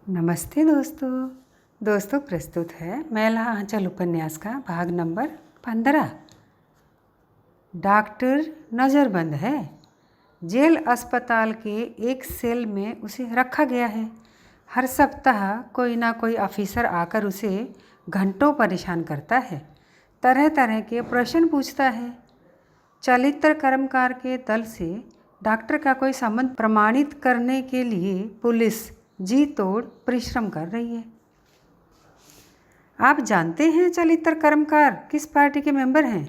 नमस्ते दोस्तों प्रस्तुत है मैला आंचल उपन्यास का भाग नंबर 15। डॉक्टर नज़रबंद है। जेल अस्पताल के एक सेल में उसे रखा गया है। हर सप्ताह कोई ना कोई ऑफिसर आकर उसे घंटों परेशान करता है, तरह तरह के प्रश्न पूछता है। चरित्र कर्मकार के दल से डॉक्टर का कोई संबंध प्रमाणित करने के लिए पुलिस जी तोड़ परिश्रम कर रही है। आप जानते हैं चरित्र कर्मकार किस पार्टी के मेंबर हैं?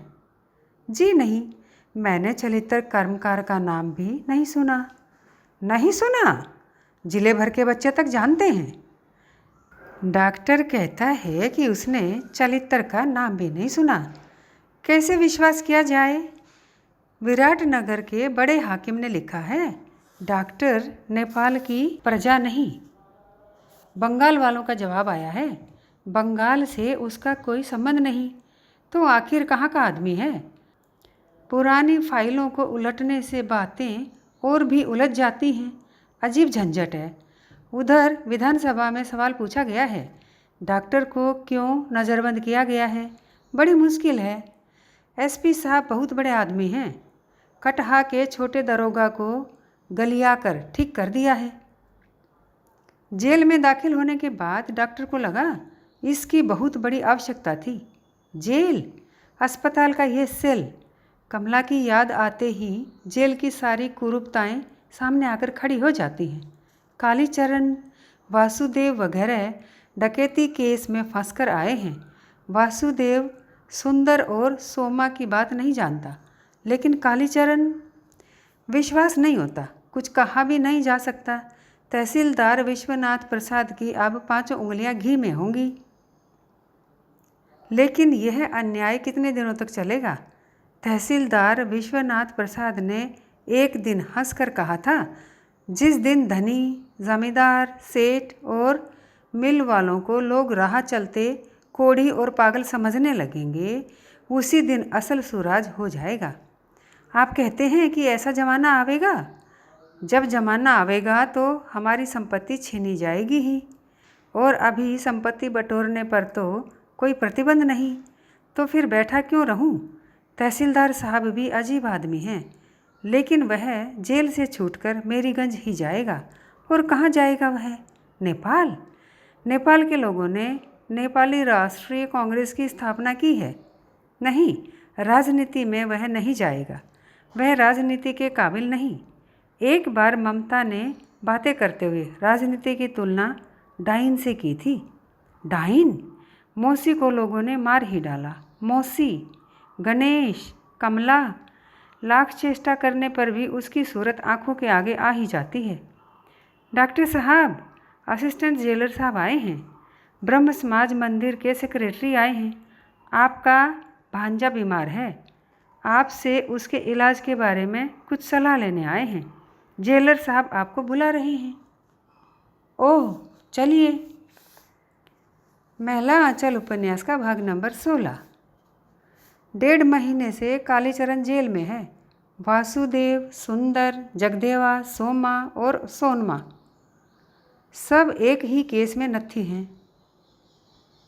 जी नहीं, मैंने चरित्र कर्मकार का नाम भी नहीं सुना। नहीं सुना? जिले भर के बच्चे तक जानते हैं। डॉक्टर कहता है कि उसने चरित्र का नाम भी नहीं सुना। कैसे विश्वास किया जाए? विराटनगर के बड़े हाकिम ने लिखा है। डॉक्टर नेपाल की प्रजा नहीं, बंगाल वालों का जवाब आया है। बंगाल से उसका कोई संबंध नहीं, तो आखिर कहाँ का आदमी है? पुरानी फाइलों को उलटने से बातें और भी उलझ जाती हैं। अजीब झंझट है। उधर विधानसभा में सवाल पूछा गया है, डॉक्टर को क्यों नज़रबंद किया गया है? बड़ी मुश्किल है। एसपी साहब बहुत बड़े आदमी हैं। कटहा के छोटे दरोगा को गलियाकर ठीक कर दिया है। जेल में दाखिल होने के बाद डॉक्टर को लगा इसकी बहुत बड़ी आवश्यकता थी। जेल, अस्पताल का यह सेल। कमला की याद आते ही जेल की सारी कुरूपताएं सामने आकर खड़ी हो जाती हैं। कालीचरण, वासुदेव वगैरह डकैती केस में फंसकर आए हैं। वासुदेव सुंदर और सोमा की बात नहीं जानता, लेकिन कालीचरण विश्वास नहीं होता, कुछ कहा भी नहीं जा सकता। तहसीलदार विश्वनाथ प्रसाद की अब 5 उंगलियां घी में होंगी। लेकिन यह अन्याय कितने दिनों तक चलेगा? तहसीलदार विश्वनाथ प्रसाद ने एक दिन हंसकर कहा था, जिस दिन धनी, जमींदार, सेठ और मिल वालों को लोग राह चलते कोढ़ी और पागल समझने लगेंगे, उसी दिन असल सुराज हो जाएगा। आप कहते हैं कि ऐसा ज़माना आवेगा? जब ज़माना आवेगा तो हमारी संपत्ति छीनी जाएगी ही, और अभी संपत्ति बटोरने पर तो कोई प्रतिबंध नहीं, तो फिर बैठा क्यों रहूं? तहसीलदार साहब भी अजीब आदमी हैं, लेकिन वह जेल से छूटकर मेरीगंज ही जाएगा। और कहाँ जाएगा वह? नेपाल। नेपाल के लोगों ने नेपाली राष्ट्रीय कांग्रेस की स्थापना की है। नहीं, राजनीति में वह नहीं जाएगा। वह राजनीति के काबिल नहीं। एक बार ममता ने बातें करते हुए राजनीति की तुलना डाइन से की थी। डाइन? मौसी को लोगों ने मार ही डाला। मौसी, गणेश, कमला, लाख चेष्टा करने पर भी उसकी सूरत आंखों के आगे आ ही जाती है। डॉक्टर साहब, असिस्टेंट जेलर साहब आए हैं। ब्रह्म समाज मंदिर के सेक्रेटरी आए हैं। आपका भांजा बीमार है, आपसे उसके इलाज के बारे में कुछ सलाह लेने आए हैं। जेलर साहब आपको बुला रहे हैं। ओह, चलिए। मैला आंचल उपन्यास का भाग नंबर 16। 1.5 महीने से कालीचरण जेल में है। वासुदेव, सुंदर, जगदेवा, सोमा और सोनमा सब एक ही केस में नत्थी हैं।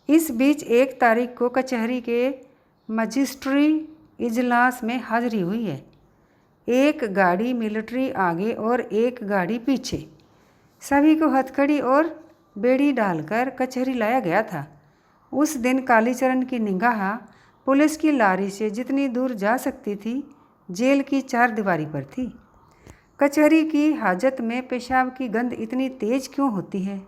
इस बीच 1 तारीख को कचहरी के मजिस्ट्री इजलास में हाजिरी हुई है। एक गाड़ी मिलिट्री आगे और एक गाड़ी पीछे। सभी को हथकड़ी और बेड़ी डालकर कचहरी लाया गया था। उस दिन कालीचरण की निगाह पुलिस की लारी से जितनी दूर जा सकती थी, जेल की 4 दीवारी पर थी। कचहरी की हाजत में पेशाब की गंध इतनी तेज क्यों होती है?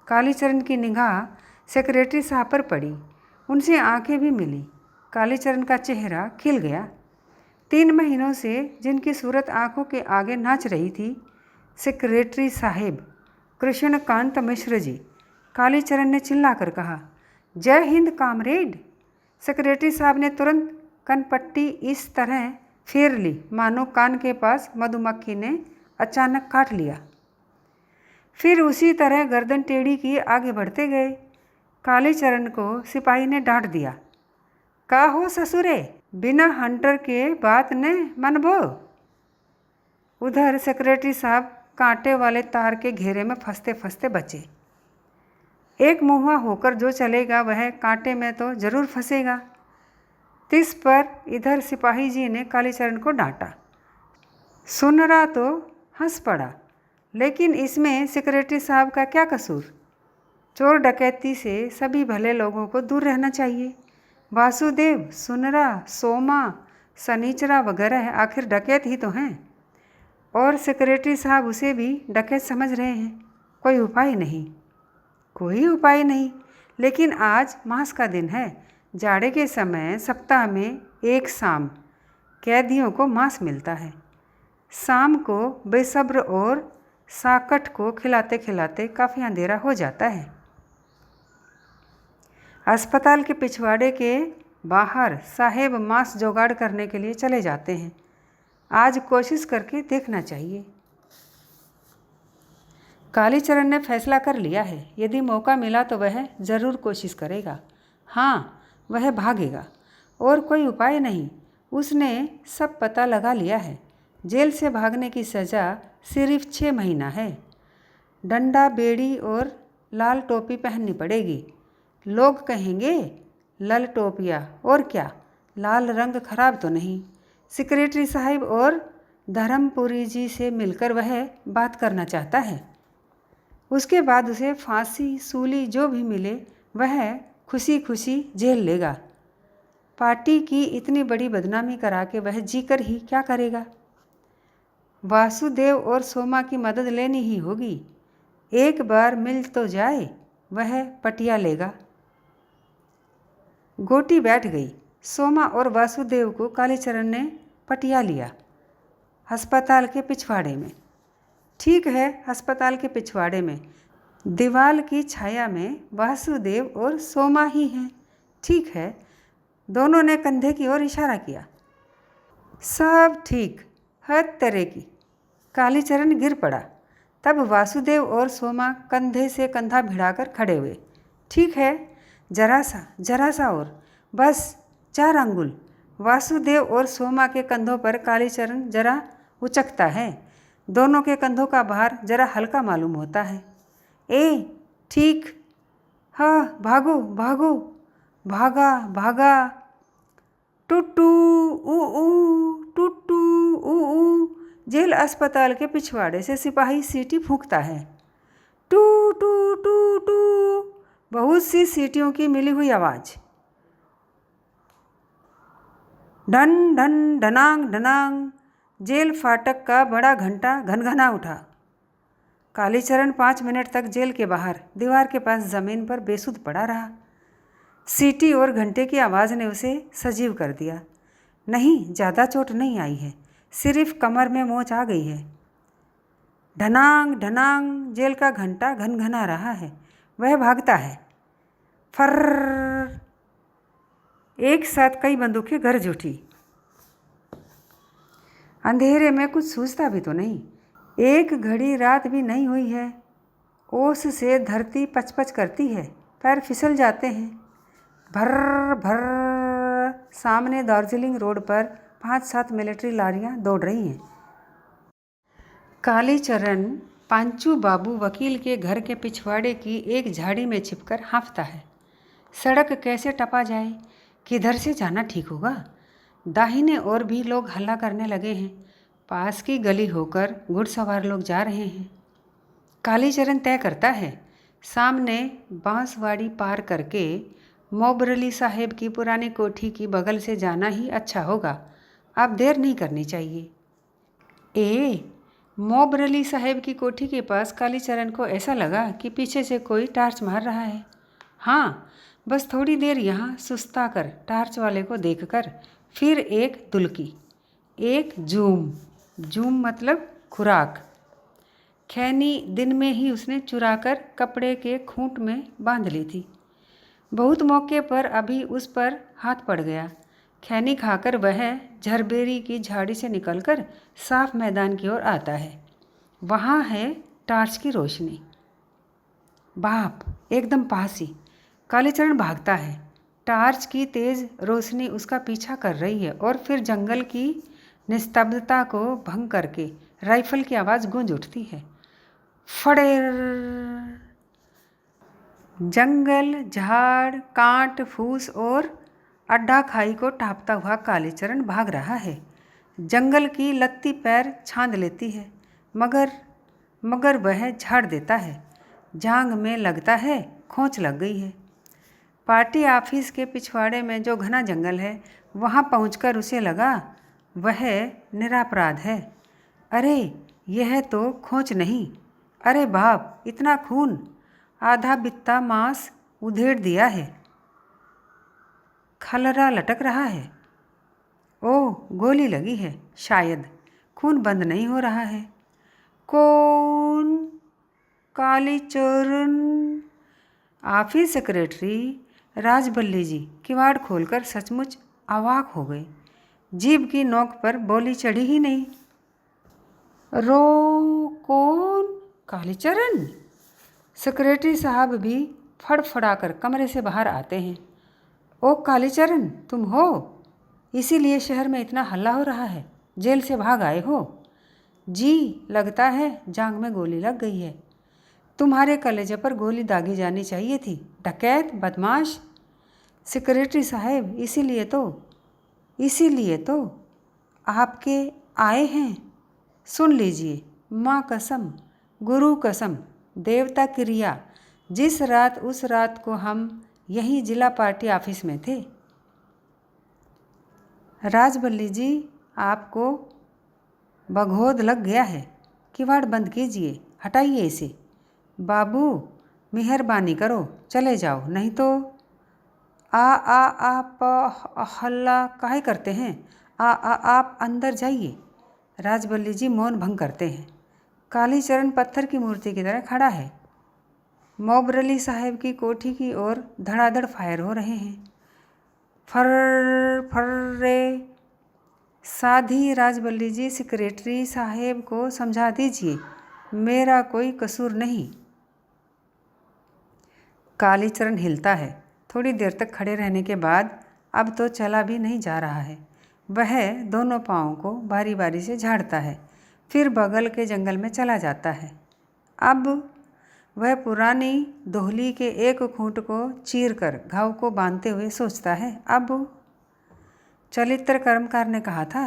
कालीचरण की निगाह सेक्रेटरी साहब पर पड़ी। उनसे आंखें भी मिली। कालीचरण का चेहरा खिल गया। 3 महीनों से जिनकी सूरत आंखों के आगे नाच रही थी, सेक्रेटरी साहिब कृष्णकांत मिश्र जी। कालीचरण ने चिल्लाकर कहा, जय हिंद कामरेड। सेक्रेटरी साहब ने तुरंत कनपट्टी इस तरह फेर ली मानो कान के पास मधुमक्खी ने अचानक काट लिया। फिर उसी तरह गर्दन टेढ़ी किए आगे बढ़ते गए। कालीचरण को सिपाही ने डांट दिया, का हो ससुरे, बिना हंटर के बात ने मनबो। उधर सेक्रेटरी साहब कांटे वाले तार के घेरे में फंसते फंसते बचे। एक मुँहा होकर जो चलेगा वह कांटे में तो जरूर फंसेगा। तिस पर इधर सिपाही जी ने कालीचरण को डांटा। सुनरा तो हंस पड़ा, लेकिन इसमें सेक्रेटरी साहब का क्या कसूर? चोर डकैती से सभी भले लोगों को दूर रहना चाहिए। वासुदेव, सुनरा, सोमा, सनीचरा वगैरह आखिर डकैत ही तो हैं, और सेक्रेटरी साहब उसे भी डकैत समझ रहे हैं। कोई उपाय नहीं, कोई उपाय नहीं। लेकिन आज मास का दिन है। जाड़े के समय सप्ताह में एक शाम कैदियों को मांस मिलता है। शाम को बेसब्र और साकट को खिलाते खिलाते काफ़ी अंधेरा हो जाता है। अस्पताल के पिछवाड़े के बाहर साहेब मांस जुगाड़ करने के लिए चले जाते हैं। आज कोशिश करके देखना चाहिए। कालीचरण ने फैसला कर लिया है, यदि मौका मिला तो वह ज़रूर कोशिश करेगा। हाँ, वह भागेगा, और कोई उपाय नहीं। उसने सब पता लगा लिया है। जेल से भागने की सज़ा सिर्फ 6 महीना है। डंडा, बेड़ी और लाल टोपी पहननी पड़ेगी। लोग कहेंगे लाल टोपिया, और क्या, लाल रंग खराब तो नहीं। सेक्रेटरी साहब और धर्मपुरी जी से मिलकर वह बात करना चाहता है। उसके बाद उसे फांसी, सूली जो भी मिले वह खुशी खुशी झेल लेगा। पार्टी की इतनी बड़ी बदनामी करा के वह जीकर ही क्या करेगा? वासुदेव और सोमा की मदद लेनी ही होगी। एक बार मिल तो जाए, वह पटिया लेगा। गोटी बैठ गई। सोमा और वासुदेव को कालीचरण ने पटिया लिया अस्पताल के पिछवाड़े में। ठीक है, अस्पताल के पिछवाड़े में दीवाल की छाया में वासुदेव और सोमा ही हैं। ठीक है। दोनों ने कंधे की ओर इशारा किया। सब ठीक हर तरह की। कालीचरण गिर पड़ा। तब वासुदेव और सोमा कंधे से कंधा भिड़ाकर खड़े हुए। ठीक है, जरा सा और, बस 4 अंगुल। वासुदेव और सोमा के कंधों पर कालीचरण जरा उचकता है। दोनों के कंधों का भार जरा हल्का मालूम होता है। ठीक, हाँ, भागो भागो। भागा भागा। टुट्टू ऊ टुट्टू ऊ। जेल अस्पताल के पिछवाड़े से सिपाही सीटी फूंकता है। टू टू टू टू। बहुत सी सीटियों की मिली हुई आवाज़। ढन ढन ढनांग ढनांग। जेल फाटक का बड़ा घंटा घनघना उठा। कालीचरण 5 मिनट तक जेल के बाहर दीवार के पास ज़मीन पर बेसुध पड़ा रहा। सीटी और घंटे की आवाज़ ने उसे सजीव कर दिया। नहीं, ज़्यादा चोट नहीं आई है, सिर्फ कमर में मोच आ गई है। ढनांग ढनांग। जेल का घंटा घनघना रहा है। वह भागता है। फर्र। एक साथ कई बंदूकें गरज उठी। अंधेरे में कुछ सूझता भी तो नहीं। एक घड़ी रात भी नहीं हुई है। ओस से धरती पचपच करती है, पैर फिसल जाते हैं। भर्र भर्र। सामने दार्जिलिंग रोड पर 5-7 मिलिट्री लारियां दौड़ रही हैं। कालीचरण पांचू बाबू वकील के घर के पिछवाड़े की एक झाड़ी में छिपकर हाँफता है। सड़क कैसे टपा जाए, किधर से जाना ठीक होगा? दाहिने ओर भी लोग हल्ला करने लगे हैं। पास की गली होकर घुड़सवार लोग जा रहे हैं। कालीचरण तय करता है, सामने बांसवाड़ी पार करके मोबरली साहेब की पुरानी कोठी की बगल से जाना ही अच्छा होगा। अब देर नहीं करनी चाहिए। मोबरली साहेब की कोठी के पास कालीचरण को ऐसा लगा कि पीछे से कोई टार्च मार रहा है। हाँ, बस थोड़ी देर यहाँ सुस्ता कर टार्च वाले को देखकर फिर एक दुल्की, एक जूम। जूम मतलब खुराक। खैनी दिन में ही उसने चुराकर कपड़े के खूंट में बांध ली थी। बहुत मौके पर अभी उस पर हाथ पड़ गया। खैनी खाकर वह झरबेरी की झाड़ी से निकलकर साफ मैदान की ओर आता है। वहाँ है टार्च की रोशनी। बाप, एकदम पास ही। कालीचरण भागता है। टार्च की तेज़ रोशनी उसका पीछा कर रही है और फिर जंगल की निस्तब्धता को भंग करके राइफल की आवाज़ गूंज उठती है। फड़ेर। जंगल, झाड़, कांट, फूस और अड्डा खाई को टापता हुआ कालीचरण भाग रहा है। जंगल की लत्ती पैर छांद लेती है, मगर वह झाड़ देता है। जांग में लगता है खोंच लग गई है। पार्टी ऑफिस के पिछवाड़े में जो घना जंगल है, वहाँ पहुंचकर उसे लगा वह निरपराध है। अरे यह तो खोंच नहीं, अरे बाप, इतना खून! आधा बित्ता मांस उधेड़ दिया है, खलरा लटक रहा है। ओह, गोली लगी है शायद, खून बंद नहीं हो रहा है। कौन? कालीचरण। ऑफिस सेक्रेटरी राजबल्ली जी किवाड़ खोलकर सचमुच अवाक हो गए। जीभ की नोक पर बोली चढ़ी ही नहीं। कौन? कालीचरण। सेक्रेटरी साहब भी फड़फड़ाकर कमरे से बाहर आते हैं। ओ कालीचरण, तुम हो? इसीलिए शहर में इतना हल्ला हो रहा है, जेल से भाग आए हो? जी, लगता है जांग में गोली लग गई है। तुम्हारे कलेजे पर गोली दागी जानी चाहिए थी, डकैत, बदमाश। सेक्रेटरी साहब, इसीलिए तो आपके आए हैं। सुन लीजिए, माँ कसम, गुरु कसम, देवता क्रिया, जिस रात उस रात को हम यहीं जिला पार्टी ऑफिस में थे। राजबल्ली जी, आपको बघोद लग गया है। किवाड़ बंद कीजिए, हटाइए इसे। बाबू, मेहरबानी करो, चले जाओ, नहीं तो आप हल्ला काहे करते हैं? आप अंदर जाइए। राजबल्ली जी मौन भंग करते हैं। कालीचरण पत्थर की मूर्ति की तरह खड़ा है। मोबरली साहब की कोठी की ओर धड़ाधड़ फायर हो रहे हैं। फर्रे। साधी राजबल्ली जी, सेक्रेटरी साहब को समझा दीजिए, मेरा कोई कसूर नहीं। कालीचरण हिलता है। थोड़ी देर तक खड़े रहने के बाद अब तो चला भी नहीं जा रहा है। वह दोनों पाँवों को बारी बारी से झाड़ता है, फिर बगल के जंगल में चला जाता है। अब वह पुरानी दोहली के एक खूंट को चीरकर घाव को बांधते हुए सोचता है, अब चलित्र कर्मकार ने कहा था,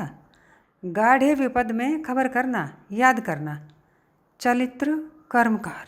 गाढ़े विपद में खबर करना, याद करना। चलित्र कर्मकार।